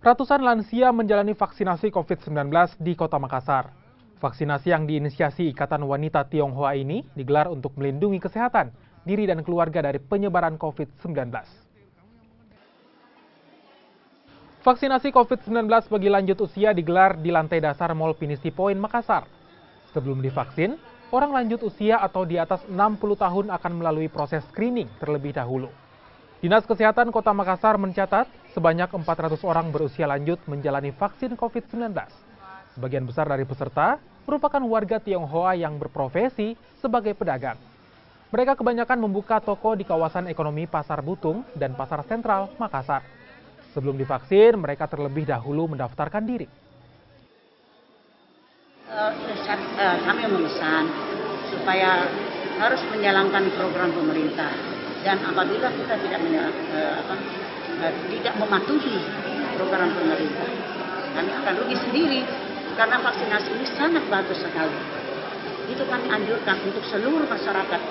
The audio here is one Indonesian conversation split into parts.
Ratusan lansia menjalani vaksinasi COVID-19 di Kota Makassar. Vaksinasi yang diinisiasi Ikatan Wanita Tionghoa ini digelar untuk melindungi kesehatan diri dan keluarga dari penyebaran COVID-19. Vaksinasi COVID-19 bagi lanjut usia digelar di lantai dasar Mall Pinisi Point, Makassar. Sebelum divaksin, orang lanjut usia atau di atas 60 tahun akan melalui proses screening terlebih dahulu. Dinas Kesehatan Kota Makassar mencatat sebanyak 400 orang berusia lanjut menjalani vaksin COVID-19. Sebagian besar dari peserta merupakan warga Tionghoa yang berprofesi sebagai pedagang. Mereka kebanyakan membuka toko di kawasan ekonomi Pasar Butung dan Pasar Sentral, Makassar. Sebelum divaksin, mereka terlebih dahulu mendaftarkan diri. Kami memesan supaya harus menjalankan program pemerintah. Dan apabila kita tidak mematuhi program pemerintah, kami akan rugi sendiri karena vaksinasi ini sangat bagus sekali. Itu kami anjurkan untuk seluruh masyarakat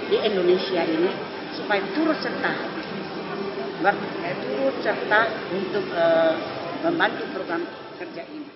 di Indonesia ini supaya turut serta untuk membantu program kerja ini.